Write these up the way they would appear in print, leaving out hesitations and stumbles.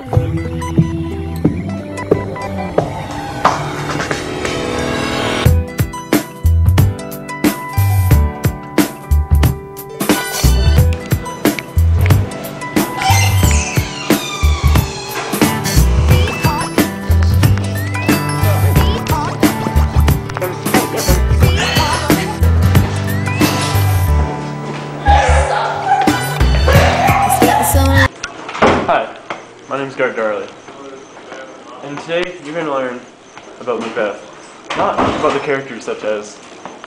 Hi, my name is Darley, and today you're going to learn about Macbeth. Not about the characters such as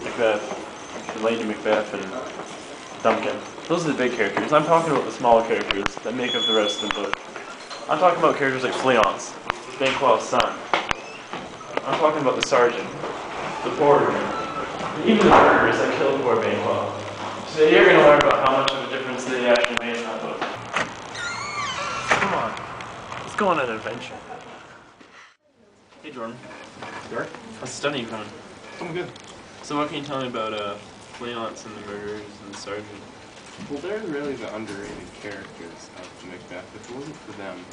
Macbeth, and Lady Macbeth, and Duncan. Those are the big characters. I'm talking about the small characters that make up the rest of the book. I'm talking about characters like Fleance, Banquo's son. I'm talking about the sergeant, the porter, and even the murderers that killed poor Banquo. Today you're going to learn about how much of a difference they actually made in that book. Come on, let's go on an adventure. Hey Jordan. Derek? How's the study going? I'm good. So what can you tell me about Fleance and the murderers and the sergeant? Well, they're really the underrated characters of Macbeth. If it wasn't for them,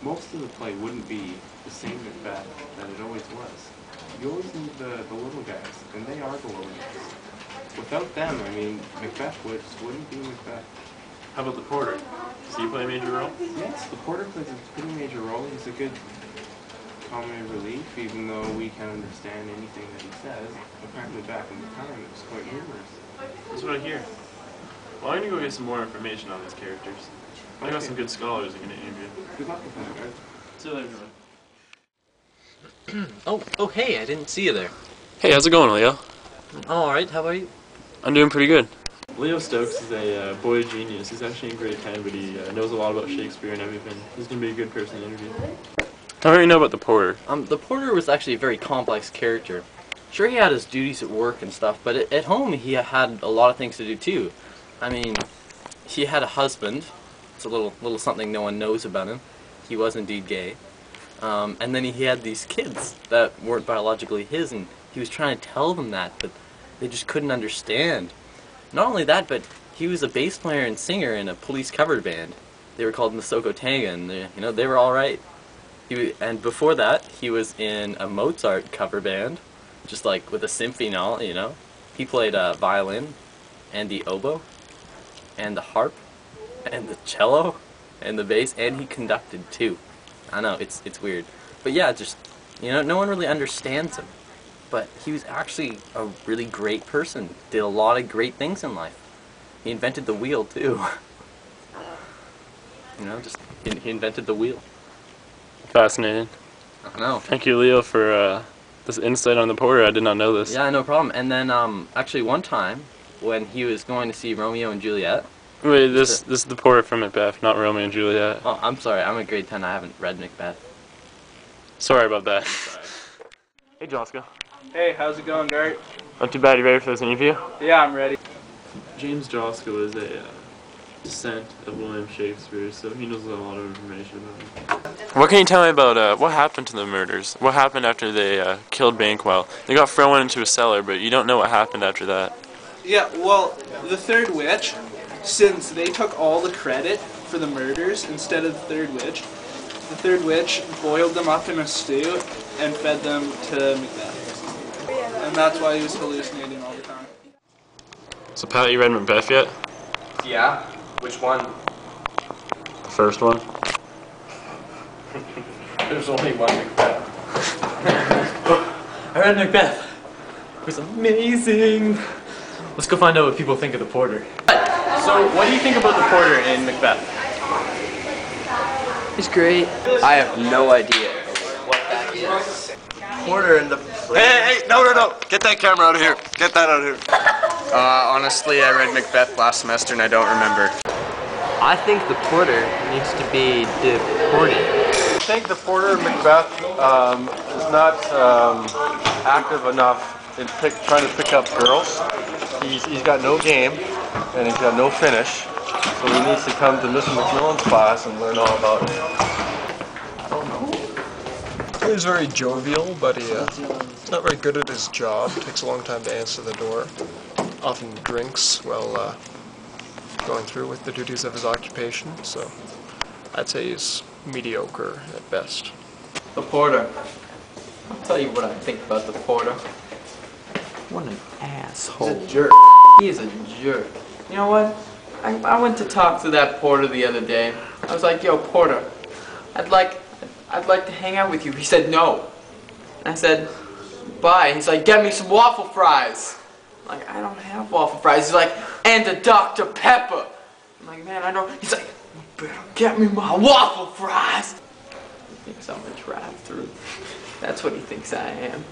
most of the play wouldn't be the same Macbeth that it always was. You always need the little guys, and they are the little guys. Without them, I mean, Macbeth wouldn't be Macbeth. How about the porter? Does he play a major role? Yes, the porter plays a pretty major role. He's a good comic relief, even though we can't understand anything that he says. Apparently back in the time, it was quite humorous. That's what I hear. Well, I'm going to go get some more information on these characters. I got some good scholars I'm going to interview. Good luck with that, guys. See you later, Jordan. Oh, hey, I didn't see you there. Hey, how's it going, Leo? Alright, how about you? I'm doing pretty good. Leo Stokes is a boy genius. He's actually in grade 10, but he knows a lot about Shakespeare and everything. He's going to be a good person to interview. Tell me what you know about the porter. The porter was actually a very complex character. Sure, he had his duties at work and stuff, but at home he had a lot of things to do too. I mean, he had a husband. It's a little something no one knows about him. He was indeed gay. And then he had these kids that weren't biologically his, and he was trying to tell them that, but they just couldn't understand. Not only that, but he was a bass player and singer in a police cover band. They were called Masoko Tanga, and they were all right. And before that, he was in a Mozart cover band, just like with a symphony and all, He played violin, and the oboe, and the harp, and the cello, and the bass, and he conducted too. I know, it's weird. But yeah, just, no one really understands him. But he was actually a really great person, did a lot of great things in life. He invented the wheel too. He invented the wheel. Fascinating. I know. Thank you, Leo, for this insight on the porter. I did not know this. Yeah, no problem. And then, actually one time, when he was going to see Romeo and Juliet... Wait, this is the porter from Macbeth, not Romeo and Juliet. Oh, I'm sorry. I'm a grade 10. I haven't read Macbeth. Sorry about that. Hey, Joska. Hey, how's it going, Dart? Not too bad. You ready for this interview? Yeah, I'm ready. James Joska was a descent of William Shakespeare, so he knows a lot of information about him. What can you tell me about what happened to the murders? What happened after they killed Banquo? They got thrown into a cellar, but you don't know what happened after that. Yeah, well, the third witch, since they took all the credit for the murders instead of the third witch boiled them up in a stew and fed them to Macbeth. And that's why he was hallucinating all the time. So Pat, you read Macbeth yet? Yeah? Which one? The first one. There's only one Macbeth. I read Macbeth. It was amazing. Let's go find out what people think of the porter. So, what do you think about the porter in Macbeth? He's great. I have no idea what that is. Porter in the... Hey, no, get that camera out of here. Get that out of here. Honestly, I read Macbeth last semester and I don't remember. I think the porter needs to be deported. I think the porter in Macbeth is not active enough in trying to pick up girls. He's got no game and he's got no finish. So he needs to come to Mr. McMillan's class and learn all about it. He's very jovial, but he's not very good at his job. Takes a long time to answer the door. Often drinks while going through with the duties of his occupation. So I'd say he's mediocre at best. The porter. I'll tell you what I think about the porter. What an asshole. He's a jerk. He is a jerk. You know what? I went to talk to that porter the other day. I was like, yo, porter, I'd like to hang out with you. He said no. And I said, bye. He's like, get me some waffle fries. I'm like, I don't have waffle fries. He's like, and a Dr. Pepper. I'm like, man, I don't. He's like, you better get me my waffle fries. He thinks I'm a drive-through. That's what he thinks I am.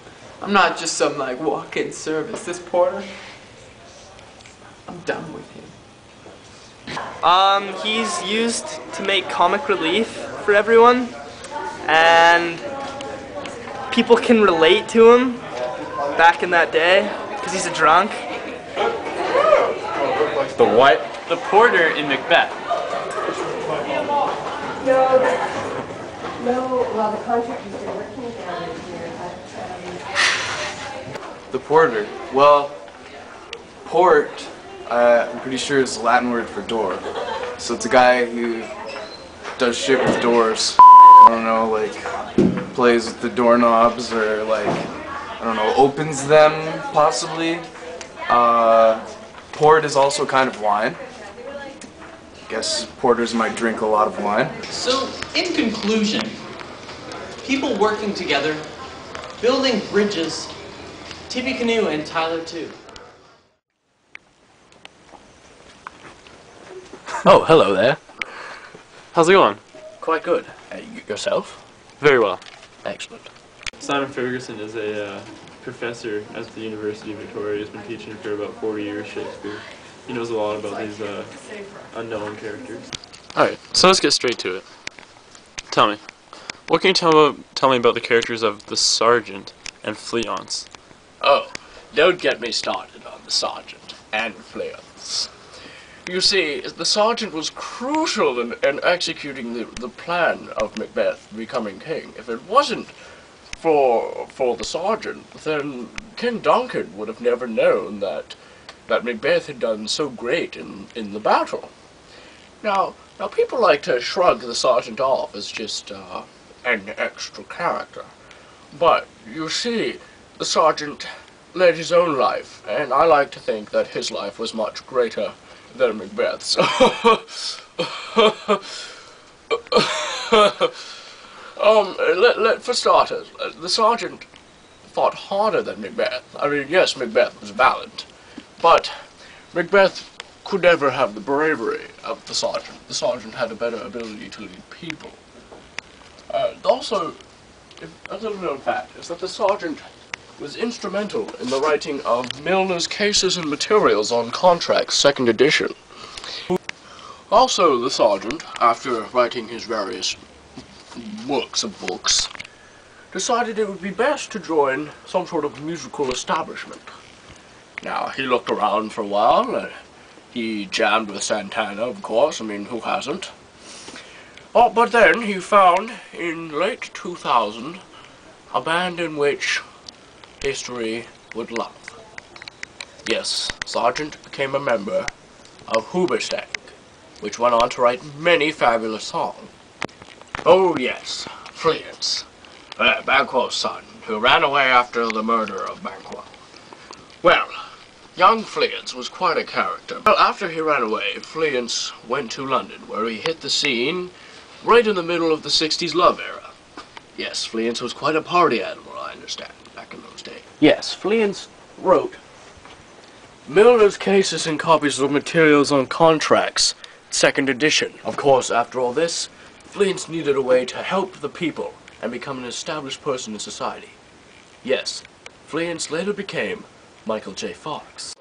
I'm not just some like walk-in service. This porter, I'm done with him. He's used to make comic relief for everyone, and people can relate to him back in that day because he's a drunk. The what? The porter in Macbeth. No, well, the contract has been working down in here, but, The porter. Well, port, I'm pretty sure is the Latin word for door. So it's a guy who does shit with doors. I don't know, like, plays with the doorknobs or, like, I don't know, opens them, possibly. Port is also kind of wine. I guess porters might drink a lot of wine. So, in conclusion, people working together, building bridges, Tippecanoe and Tyler too. Oh, hello there. How's it going? Quite good. Yourself? Very well. Excellent. Simon Ferguson is a professor at the University of Victoria. He's been teaching for about 40 years Shakespeare. He knows a lot about these unknown characters. Alright, so let's get straight to it. Tell me, what can you tell me about the characters of the Sergeant and Fleance? Oh, don't get me started on the Sergeant and Fleance. You see, the Sergeant was crucial in executing the plan of Macbeth becoming king. If it wasn't for the Sergeant, then King Duncan would have never known that Macbeth had done so great in the battle. Now people like to shrug the Sergeant off as just an extra character. But, you see, the Sergeant led his own life, and I like to think that his life was much greater than Macbeth's. For starters, the Sergeant fought harder than Macbeth. I mean, yes, Macbeth was valiant, but Macbeth could never have the bravery of the Sergeant. The Sergeant had a better ability to lead people. Also, a little known fact is that the Sergeant was instrumental in the writing of Milner's Cases and Materials on Contracts, 2nd edition. Also, the Sergeant, after writing his various works of books, decided it would be best to join some sort of musical establishment. Now, he looked around for a while. He jammed with Santana, of course. I mean, who hasn't? Oh, but then he found, in late 2000, a band in which history would love. Yes, Sergeant became a member of Hoobastank, which went on to write many fabulous songs. Oh yes, Fleance, Banquo's son, who ran away after the murder of Banquo. Well, young Fleance was quite a character. Well, after he ran away, Fleance went to London, where he hit the scene right in the middle of the 60s love era. Yes, Fleance was quite a party animal, I understand, back in those days. Yes, Fleance wrote Milner's Cases and Copies of Materials on Contracts, 2nd edition. Of course, after all this, Fleance needed a way to help the people and become an established person in society. Yes, Fleance later became Michael J. Fox.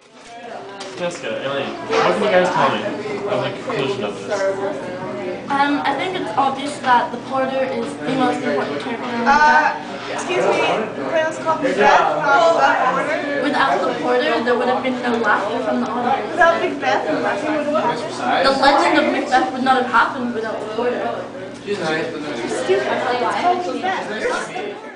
Jessica, Elaine, what can you guys tell me of the conclusion of this? I think it's obvious that the porter is the most important character in the excuse me, let's call Macbeth. Without the porter, there would have been no laughter from the audience. Without Macbeth, nothing would have happened. The legend of Macbeth would not have happened without the porter. Excuse me, it's called Macbeth.